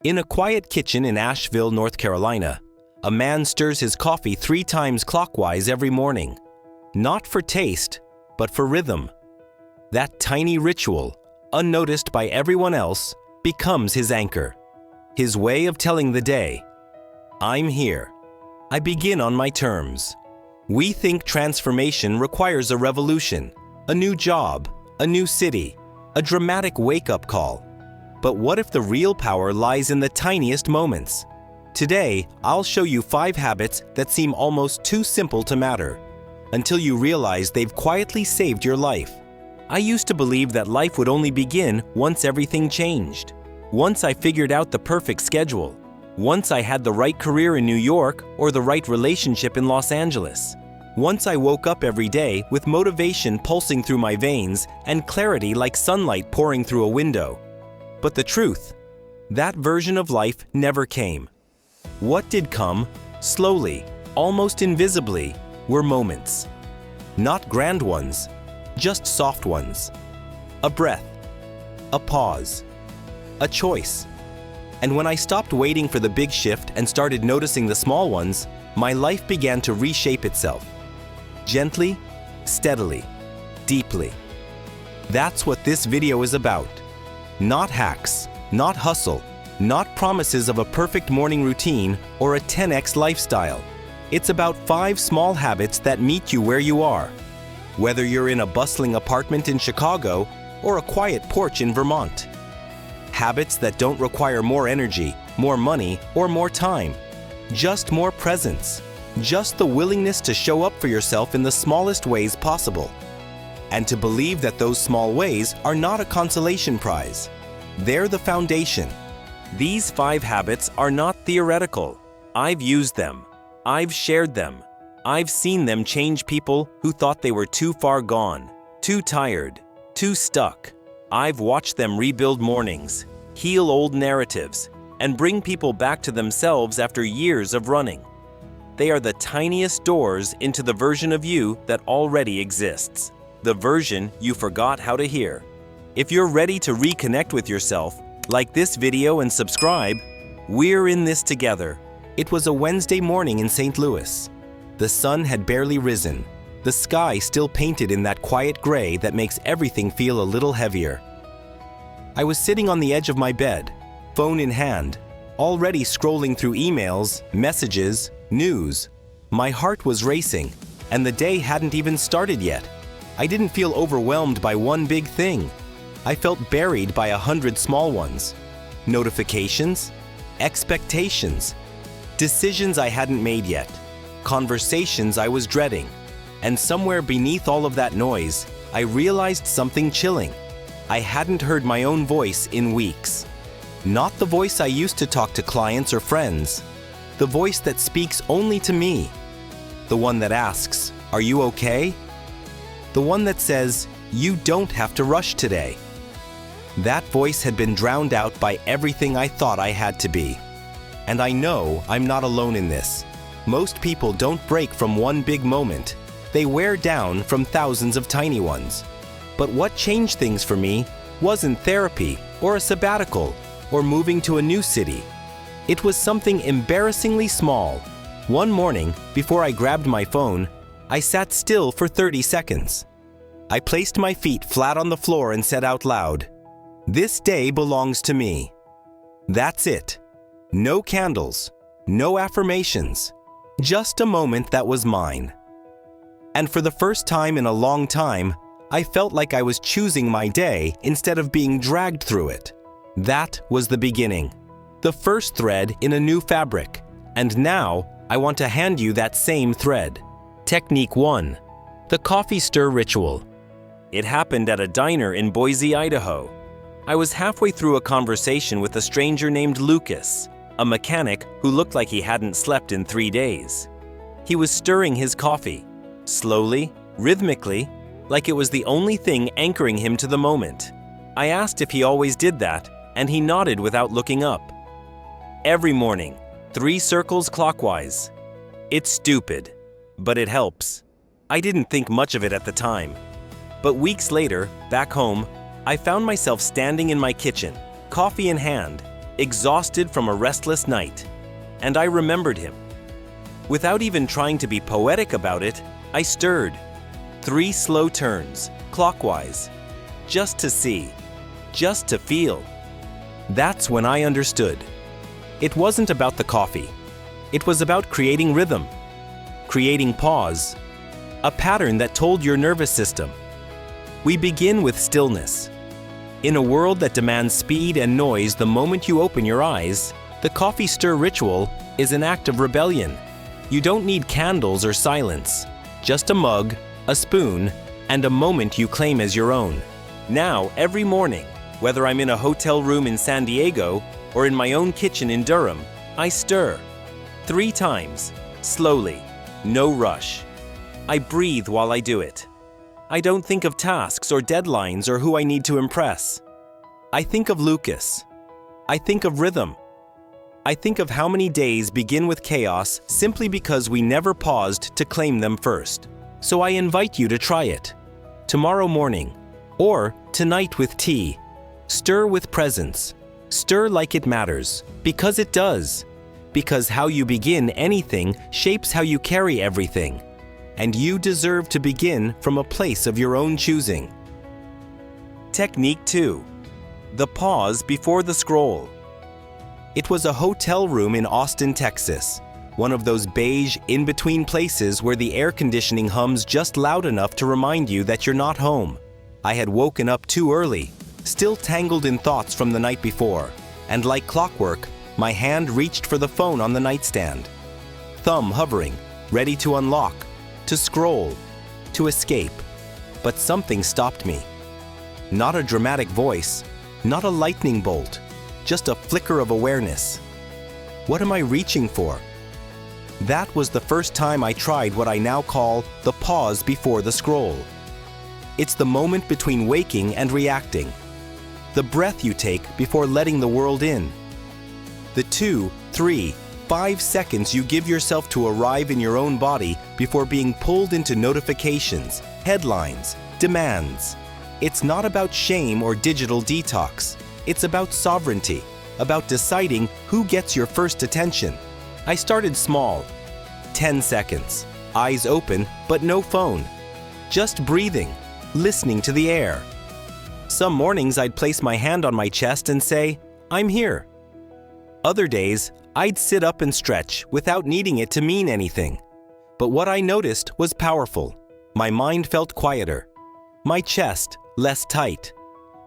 In a quiet kitchen in Asheville, North Carolina, a man stirs his coffee 3 times clockwise every morning. Not for taste, but for rhythm. That tiny ritual, unnoticed by everyone else, becomes his anchor. His way of telling the day, I'm here. I begin on my terms. We think transformation requires a revolution, a new job, a new city, a dramatic wake-up call. But what if the real power lies in the tiniest moments? Today, I'll show you 5 habits that seem almost too simple to matter, until you realize they've quietly saved your life. I used to believe that life would only begin once everything changed. Once I figured out the perfect schedule. Once I had the right career in New York or the right relationship in Los Angeles. Once I woke up every day with motivation pulsing through my veins and clarity like sunlight pouring through a window. But the truth, that version of life never came. What did come, slowly, almost invisibly, were moments. Not grand ones, just soft ones. A breath, a pause, a choice. And when I stopped waiting for the big shift and started noticing the small ones, my life began to reshape itself. Gently, steadily, deeply. That's what this video is about. Not hacks, not hustle, not promises of a perfect morning routine or a 10x lifestyle. It's about 5 small habits that meet you where you are. Whether you're in a bustling apartment in Chicago or a quiet porch in Vermont. Habits that don't require more energy, more money, or more time. Just more presence. Just the willingness to show up for yourself in the smallest ways possible. And to believe that those small ways are not a consolation prize. They're the foundation. These 5 habits are not theoretical. I've used them. I've shared them. I've seen them change people who thought they were too far gone, too tired, too stuck. I've watched them rebuild mornings, heal old narratives, and bring people back to themselves after years of running. They are the tiniest doors into the version of you that already exists. The version you forgot how to hear. If you're ready to reconnect with yourself, like this video and subscribe. We're in this together. It was a Wednesday morning in St. Louis. The sun had barely risen, the sky still painted in that quiet gray that makes everything feel a little heavier. I was sitting on the edge of my bed, phone in hand, already scrolling through emails, messages, news. My heart was racing, and the day hadn't even started yet. I didn't feel overwhelmed by one big thing. I felt buried by 100 small ones. Notifications, expectations, decisions I hadn't made yet, conversations I was dreading. And somewhere beneath all of that noise, I realized something chilling. I hadn't heard my own voice in weeks. Not the voice I used to talk to clients or friends. The voice that speaks only to me. The one that asks, "Are you okay?" The one that says, "You don't have to rush today." That voice had been drowned out by everything I thought I had to be. And I know I'm not alone in this. Most people don't break from one big moment. They wear down from thousands of tiny ones. But what changed things for me wasn't therapy or a sabbatical or moving to a new city. It was something embarrassingly small. One morning, before I grabbed my phone, I sat still for 30 seconds. I placed my feet flat on the floor and said out loud, "This day belongs to me." That's it. No candles, no affirmations, just a moment that was mine. And for the first time in a long time, I felt like I was choosing my day instead of being dragged through it. That was the beginning, the first thread in a new fabric. And now, I want to hand you that same thread. Technique 1. The coffee stir ritual. It happened at a diner in Boise, Idaho. I was halfway through a conversation with a stranger named Lucas, a mechanic who looked like he hadn't slept in 3 days. He was stirring his coffee, slowly, rhythmically, like it was the only thing anchoring him to the moment. I asked if he always did that, and he nodded without looking up. Every morning, 3 circles clockwise. It's stupid, but it helps. I didn't think much of it at the time. But weeks later, back home, I found myself standing in my kitchen, coffee in hand, exhausted from a restless night, and I remembered him. Without even trying to be poetic about it, I stirred. 3 slow turns, clockwise, just to see, just to feel. That's when I understood. It wasn't about the coffee. It was about creating rhythm, creating pause, a pattern that told your nervous system. We begin with stillness. In a world that demands speed and noise the moment you open your eyes, the coffee stir ritual is an act of rebellion. You don't need candles or silence, just a mug, a spoon, and a moment you claim as your own. Now, every morning, whether I'm in a hotel room in San Diego or in my own kitchen in Durham, I stir. 3 times, slowly, no rush. I breathe while I do it. I don't think of tasks or deadlines or who I need to impress. I think of Lucas. I think of rhythm. I think of how many days begin with chaos simply because we never paused to claim them first. So I invite you to try it. Tomorrow morning, or tonight with tea. Stir with presence. Stir like it matters, because it does. Because how you begin anything shapes how you carry everything. And you deserve to begin from a place of your own choosing. Technique 2. The pause before the scroll. It was a hotel room in Austin, Texas. One of those beige, in-between places where the air conditioning hums just loud enough to remind you that you're not home. I had woken up too early, still tangled in thoughts from the night before, and like clockwork, my hand reached for the phone on the nightstand. Thumb hovering, ready to unlock, to scroll, to escape. But something stopped me. Not a dramatic voice, not a lightning bolt, just a flicker of awareness. What am I reaching for? That was the first time I tried what I now call the pause before the scroll. It's the moment between waking and reacting. The breath you take before letting the world in. The 2, 3, 5 seconds you give yourself to arrive in your own body before being pulled into notifications, headlines, demands. It's not about shame or digital detox. It's about sovereignty, about deciding who gets your first attention. I started small. 10 seconds, eyes open, but no phone. Just breathing, listening to the air. Some mornings I'd place my hand on my chest and say, "I'm here." Other days, I'd sit up and stretch without needing it to mean anything. But what I noticed was powerful. My mind felt quieter. My chest less tight.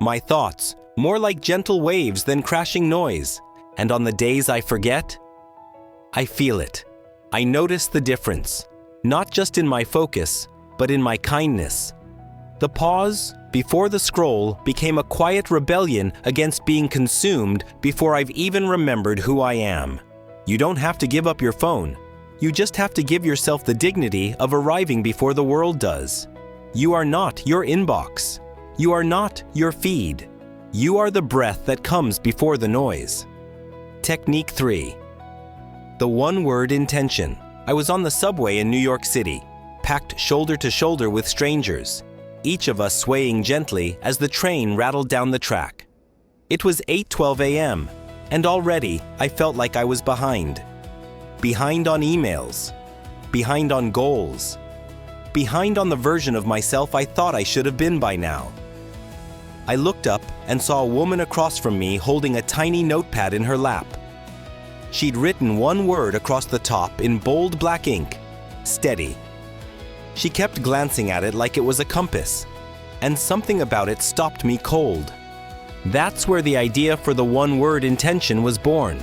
My thoughts more like gentle waves than crashing noise. And on the days I forget, I feel it. I notice the difference, not just in my focus, but in my kindness. The pause before the scroll became a quiet rebellion against being consumed before I've even remembered who I am. You don't have to give up your phone. You just have to give yourself the dignity of arriving before the world does. You are not your inbox. You are not your feed. You are the breath that comes before the noise. Technique 3. The one-word intention. I was on the subway in New York City, packed shoulder to shoulder with strangers, each of us swaying gently as the train rattled down the track. It was 8:12 a.m., and already I felt like I was behind. Behind on emails, behind on goals, behind on the version of myself I thought I should have been by now. I looked up and saw a woman across from me holding a tiny notepad in her lap. She'd written one word across the top in bold black ink, steady. She kept glancing at it like it was a compass, and something about it stopped me cold. That's where the idea for the one-word intention was born.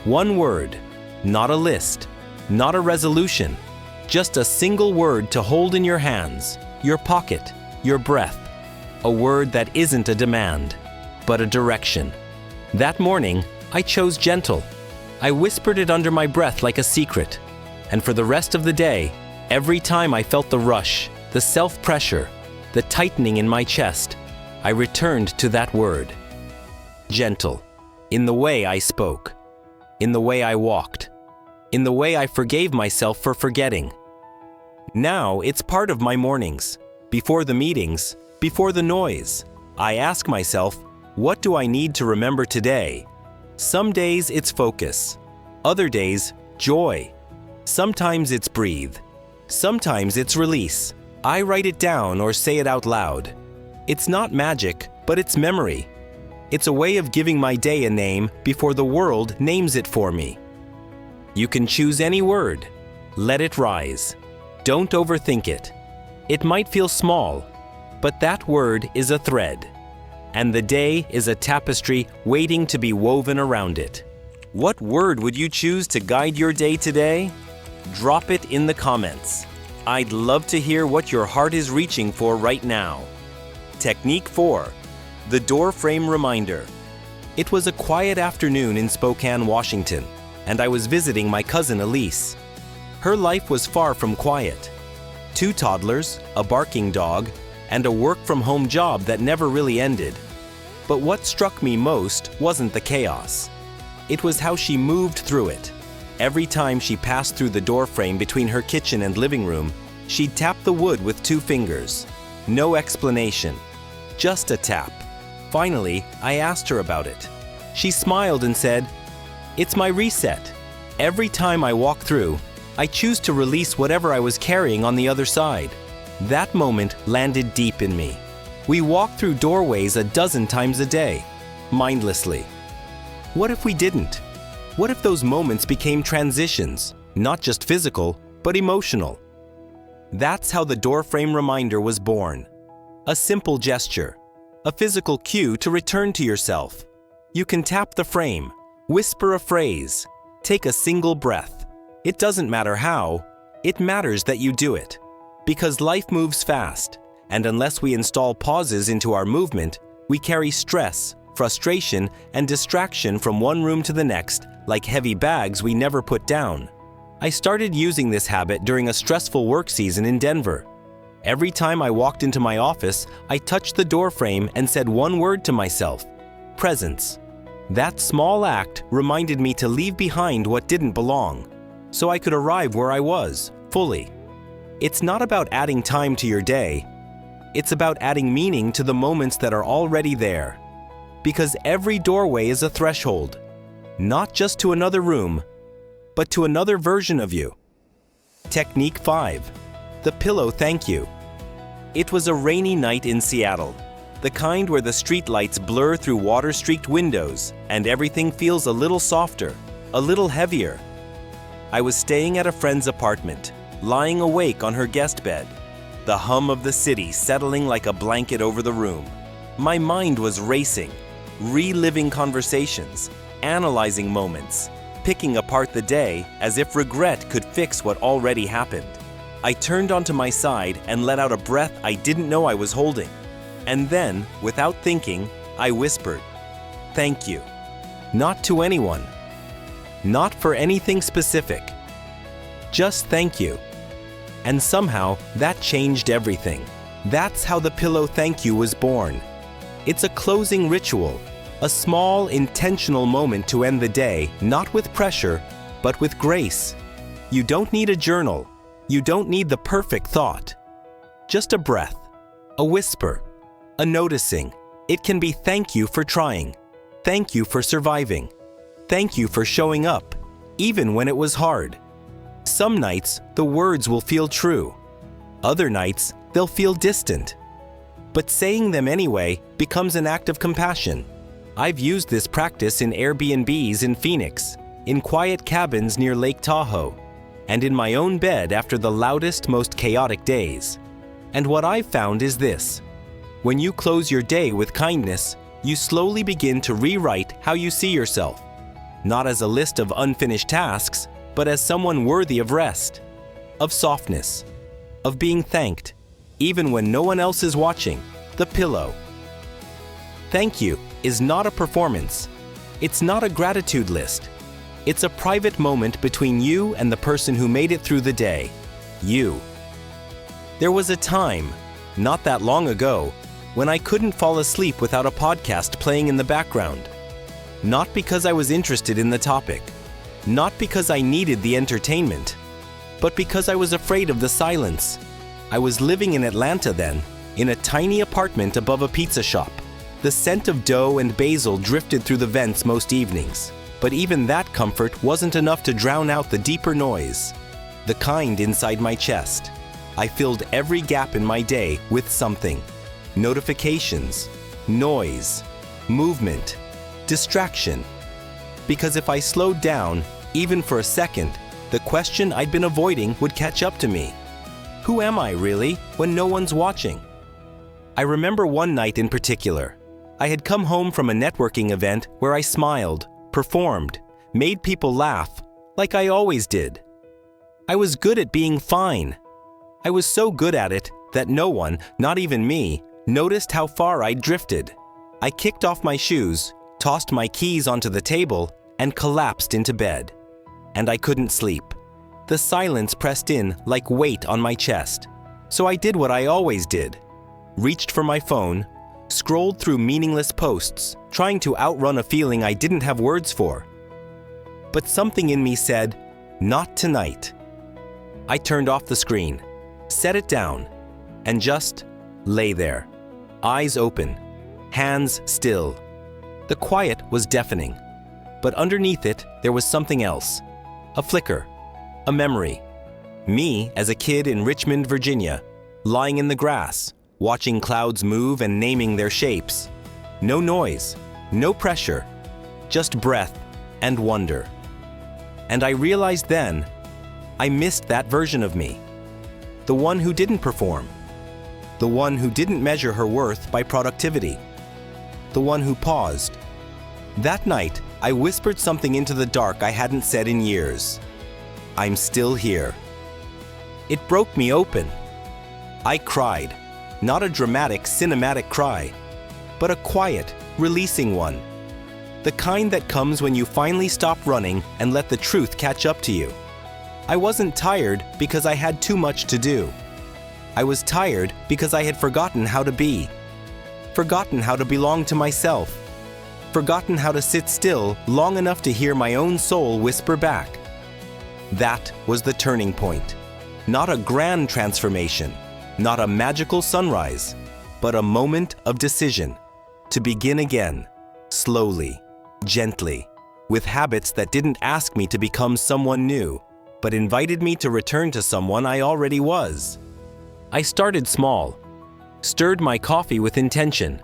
One word, not a list, not a resolution, just a single word to hold in your hands, your pocket, your breath. A word that isn't a demand, but a direction. That morning, I chose gentle. I whispered it under my breath like a secret. And for the rest of the day, every time I felt the rush, the self-pressure, the tightening in my chest, I returned to that word. Gentle. In the way I spoke. In the way I walked. In the way I forgave myself for forgetting. Now it's part of my mornings. Before the meetings, before the noise, I ask myself, what do I need to remember today? Some days it's focus. Other days, joy. Sometimes it's breathe. Sometimes it's release. I write it down or say it out loud. It's not magic, but it's memory. It's a way of giving my day a name before the world names it for me. You can choose any word. Let it rise. Don't overthink it. It might feel small, but that word is a thread, and the day is a tapestry waiting to be woven around it. What word would you choose to guide your day today? Drop it in the comments. I'd love to hear what your heart is reaching for right now. Technique 4. The door frame reminder. It was a quiet afternoon in Spokane, Washington, and I was visiting my cousin Elise. Her life was far from quiet. 2 toddlers, a barking dog, and a work-from-home job that never really ended. But what struck me most wasn't the chaos. It was how she moved through it. Every time she passed through the doorframe between her kitchen and living room, she'd tap the wood with 2 fingers. No explanation, just a tap. Finally, I asked her about it. She smiled and said, "It's my reset. Every time I walk through, I choose to release whatever I was carrying on the other side." That moment landed deep in me. We walk through doorways a dozen times a day, mindlessly. What if we didn't? What if those moments became transitions, not just physical, but emotional? That's how the doorframe reminder was born. A simple gesture, a physical cue to return to yourself. You can tap the frame, whisper a phrase, take a single breath. It doesn't matter how, it matters that you do it. Because life moves fast, and unless we install pauses into our movement, we carry stress, frustration, and distraction from one room to the next like heavy bags we never put down. I started using this habit during a stressful work season in Denver. Every time I walked into my office, I touched the doorframe and said one word to myself: presence. That small act reminded me to leave behind what didn't belong, so I could arrive where I was, fully. It's not about adding time to your day. It's about adding meaning to the moments that are already there. Because every doorway is a threshold, not just to another room, but to another version of you. Technique 5. The pillow thank you. It was a rainy night in Seattle, the kind where the streetlights blur through water-streaked windows and everything feels a little softer, a little heavier. I was staying at a friend's apartment, lying awake on her guest bed, the hum of the city settling like a blanket over the room. My mind was racing, reliving conversations, analyzing moments, picking apart the day as if regret could fix what already happened. I turned onto my side and let out a breath I didn't know I was holding. And then, without thinking, I whispered, "Thank you." Not to anyone. Not for anything specific. Just thank you. And somehow, that changed everything. That's how the pillow thank you was born. It's a closing ritual, a small, intentional moment to end the day, not with pressure, but with grace. You don't need a journal. You don't need the perfect thought. Just a breath, a whisper, a noticing. It can be thank you for trying. Thank you for surviving. Thank you for showing up, even when it was hard. Some nights, the words will feel true. Other nights, they'll feel distant. But saying them anyway becomes an act of compassion. I've used this practice in Airbnbs in Phoenix, in quiet cabins near Lake Tahoe, and in my own bed after the loudest, most chaotic days. And what I've found is this: when you close your day with kindness, you slowly begin to rewrite how you see yourself, not as a list of unfinished tasks, but as someone worthy of rest, of softness, of being thanked, even when no one else is watching. The pillow. Thank you is not a performance. It's not a gratitude list. It's a private moment between you and the person who made it through the day. You. There was a time, not that long ago, when I couldn't fall asleep without a podcast playing in the background. Not because I was interested in the topic, not because I needed the entertainment, but because I was afraid of the silence. I was living in Atlanta then, in a tiny apartment above a pizza shop, The scent of dough and basil drifted through the vents most evenings, but even that comfort wasn't enough to drown out the deeper noise, the kind inside my chest. I filled every gap in my day with something: notifications, noise, movement, distraction. Because if I slowed down, even for a second, the question I'd been avoiding would catch up to me. Who am I really when no one's watching? I remember one night in particular. I had come home from a networking event where I smiled, performed, made people laugh, like I always did. I was good at being fine. I was so good at it that no one, not even me, noticed how far I'd drifted. I kicked off my shoes, tossed my keys onto the table, and collapsed into bed. And I couldn't sleep. The silence pressed in like weight on my chest. So I did what I always did. Reached for my phone, scrolled through meaningless posts, trying to outrun a feeling I didn't have words for. But something in me said, "Not tonight." I turned off the screen, set it down, and just lay there, eyes open, hands still. The quiet was deafening, but underneath it there was something else, a flicker, a memory. Me as a kid in Richmond, Virginia, lying in the grass, watching clouds move and naming their shapes. No noise, no pressure, just breath and wonder. And I realized then, I missed that version of me. The one who didn't perform. The one who didn't measure her worth by productivity. The one who paused. That night, I whispered something into the dark I hadn't said in years. I'm still here. It broke me open. I cried. Not a dramatic, cinematic cry, but a quiet, releasing one. The kind that comes when you finally stop running and let the truth catch up to you. I wasn't tired because I had too much to do. I was tired because I had forgotten how to be. Forgotten how to belong to myself. Forgotten how to sit still long enough to hear my own soul whisper back. That was the turning point. Not a grand transformation. Not a magical sunrise, but a moment of decision to begin again, slowly, gently, with habits that didn't ask me to become someone new, but invited me to return to someone I already was. I started small, stirred my coffee with intention,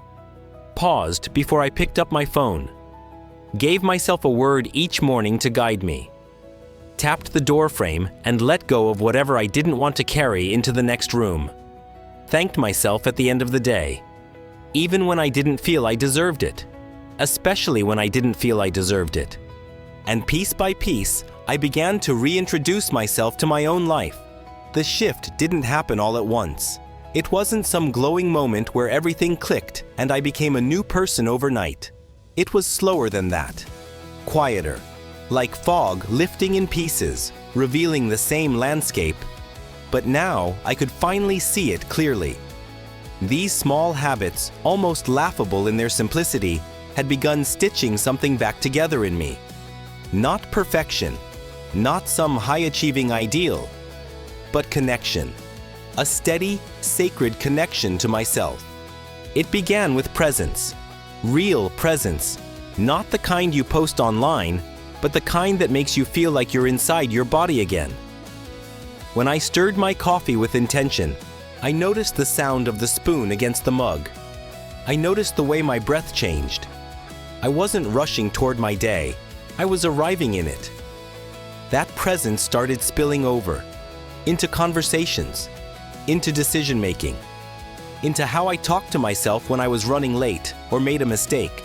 paused before I picked up my phone, gave myself a word each morning to guide me, tapped the door frame and let go of whatever I didn't want to carry into the next room. Thanked myself at the end of the day, even when I didn't feel I deserved it, especially when I didn't feel I deserved it. And piece by piece, I began to reintroduce myself to my own life. The shift didn't happen all at once. It wasn't some glowing moment where everything clicked and I became a new person overnight. It was slower than that, quieter, like fog lifting in pieces, revealing the same landscape. But now I could finally see it clearly. These small habits, almost laughable in their simplicity, had begun stitching something back together in me. Not perfection, not some high-achieving ideal, but connection. A steady, sacred connection to myself. It began with presence, real presence, not the kind you post online, but the kind that makes you feel like you're inside your body again. When I stirred my coffee with intention, I noticed the sound of the spoon against the mug. I noticed the way my breath changed. I wasn't rushing toward my day. I was arriving in it. That presence started spilling over, into conversations, into decision-making, into how I talked to myself when I was running late or made a mistake.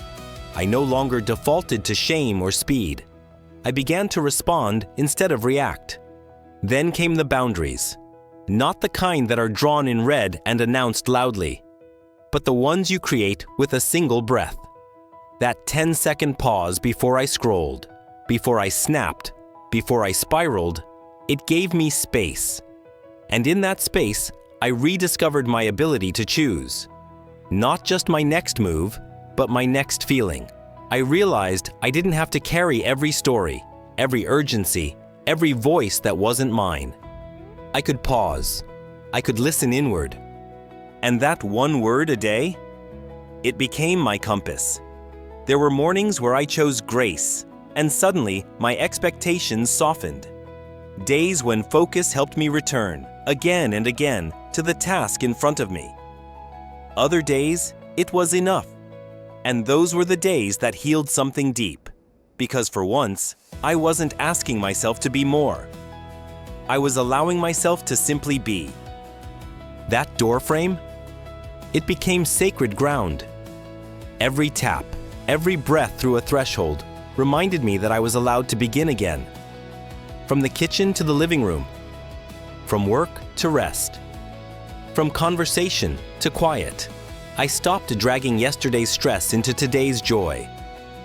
I no longer defaulted to shame or speed. I began to respond instead of react. Then came the boundaries, not the kind that are drawn in red and announced loudly, but the ones you create with a single breath. That 10-second pause before I scrolled, before I snapped, before I spiraled, it gave me space. And in that space, I rediscovered my ability to choose. Not just my next move, but my next feeling. I realized I didn't have to carry every story, every urgency, every voice that wasn't mine. I could pause. I could listen inward. And that one word a day? It became my compass. There were mornings where I chose grace, and suddenly my expectations softened. Days when focus helped me return, again and again, to the task in front of me. Other days, it was enough. And those were the days that healed something deep, because for once, I wasn't asking myself to be more. I was allowing myself to simply be. That door frame? It became sacred ground. Every tap, every breath through a threshold reminded me that I was allowed to begin again. From the kitchen to the living room, from work to rest, from conversation to quiet, I stopped dragging yesterday's stress into today's joy.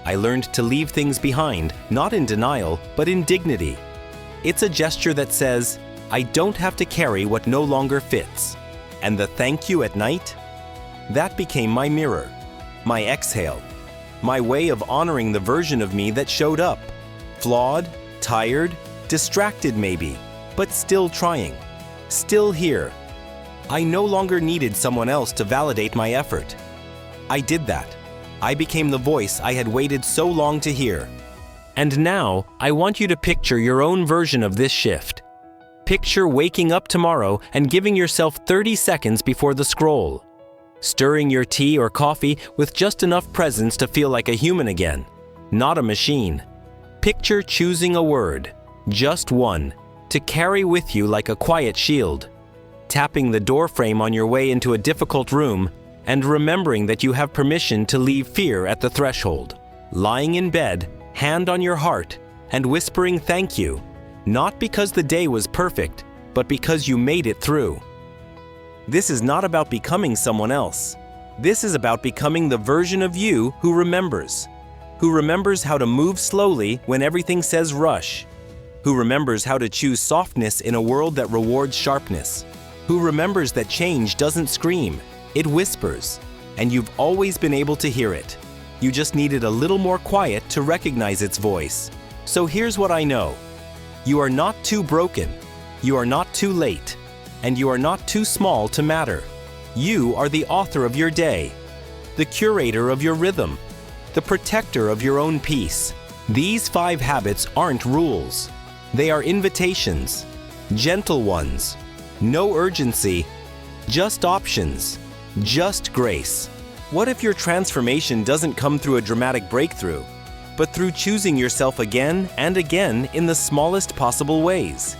I learned to leave things behind, not in denial, but in dignity. It's a gesture that says, I don't have to carry what no longer fits. And the thank you at night? That became my mirror, my exhale, my way of honoring the version of me that showed up. Flawed, tired, distracted maybe, but still trying, still here. I no longer needed someone else to validate my effort. I did that. I became the voice I had waited so long to hear. And now, I want you to picture your own version of this shift. Picture waking up tomorrow and giving yourself 30 seconds before the scroll. Stirring your tea or coffee with just enough presence to feel like a human again, not a machine. Picture choosing a word, just one, to carry with you like a quiet shield. Tapping the doorframe on your way into a difficult room and remembering that you have permission to leave fear at the threshold. Lying in bed, hand on your heart, and whispering thank you, not because the day was perfect, but because you made it through. This is not about becoming someone else. This is about becoming the version of you who remembers how to move slowly when everything says rush, who remembers how to choose softness in a world that rewards sharpness, who remembers that change doesn't scream, it whispers, and you've always been able to hear it. You just needed a little more quiet to recognize its voice. So here's what I know. You are not too broken, you are not too late, and you are not too small to matter. You are the author of your day, the curator of your rhythm, the protector of your own peace. These 5 habits aren't rules. They are invitations, gentle ones. No urgency, just options, just grace. What if your transformation doesn't come through a dramatic breakthrough, but through choosing yourself again and again in the smallest possible ways?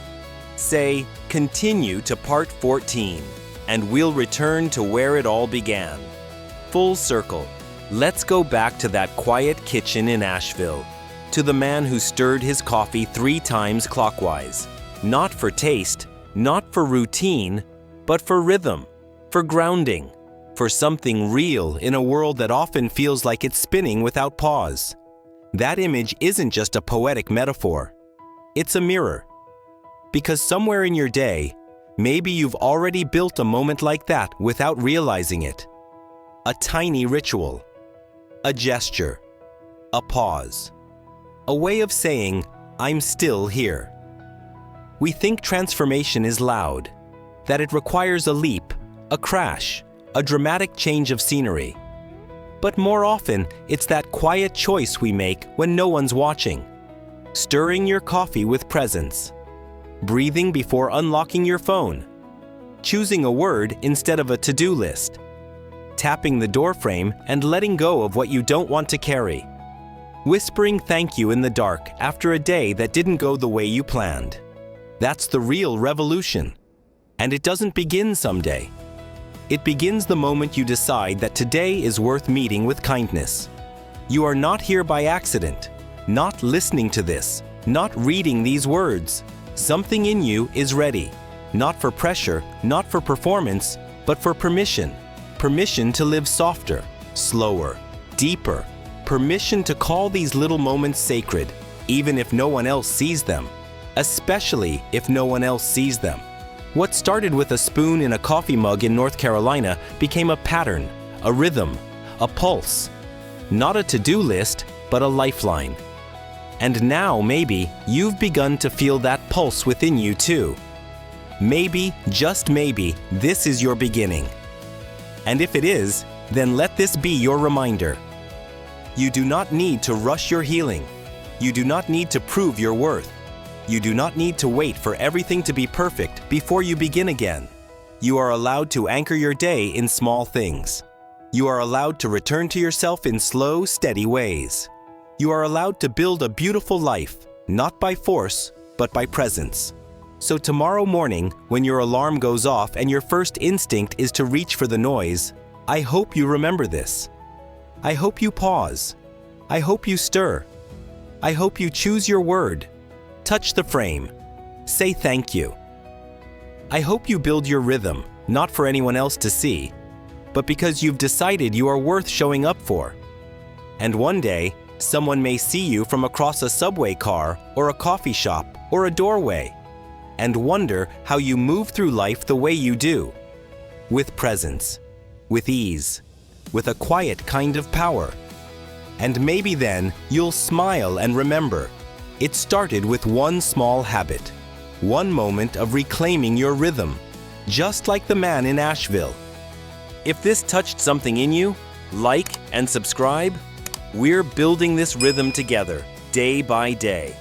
Say, continue to part 14, and we'll return to where it all began. Full circle. Let's go back to that quiet kitchen in Asheville, to the man who stirred his coffee 3 times clockwise, not for taste, not for routine, but for rhythm, for grounding, for something real in a world that often feels like it's spinning without pause. That image isn't just a poetic metaphor. It's a mirror. Because somewhere in your day, maybe you've already built a moment like that without realizing it. A tiny ritual, a gesture, a pause, a way of saying, I'm still here. We think transformation is loud, that it requires a leap, a crash, a dramatic change of scenery. But more often, it's that quiet choice we make when no one's watching. Stirring your coffee with presence, breathing before unlocking your phone, choosing a word instead of a to-do list, tapping the doorframe and letting go of what you don't want to carry, whispering thank you in the dark after a day that didn't go the way you planned. That's the real revolution. And it doesn't begin someday. It begins the moment you decide that today is worth meeting with kindness. You are not here by accident, not listening to this, not reading these words. Something in you is ready, not for pressure, not for performance, but for permission. Permission to live softer, slower, deeper. Permission to call these little moments sacred, even if no one else sees them. Especially if no one else sees them. What started with a spoon in a coffee mug in North Carolina became a pattern, a rhythm, a pulse. Not a to-do list, but a lifeline. And now, maybe, you've begun to feel that pulse within you too. Maybe, just maybe, this is your beginning. And if it is, Then let this be your reminder. You do not need to rush your healing. You do not need to prove your worth. You do not need to wait for everything to be perfect before you begin again. You are allowed to anchor your day in small things. You are allowed to return to yourself in slow, steady ways. You are allowed to build a beautiful life, not by force, but by presence. So tomorrow morning, when your alarm goes off and your first instinct is to reach for the noise, I hope you remember this. I hope you pause. I hope you stir. I hope you choose your word. Touch the frame. Say thank you. I hope you build your rhythm, not for anyone else to see, but because you've decided you are worth showing up for. And one day, someone may see you from across a subway car or a coffee shop or a doorway and wonder how you move through life the way you do, with presence, with ease, with a quiet kind of power. And maybe then you'll smile and remember, it started with one small habit, one moment of reclaiming your rhythm, just like the man in Asheville. If this touched something in you, like and subscribe. We're building this rhythm together, day by day.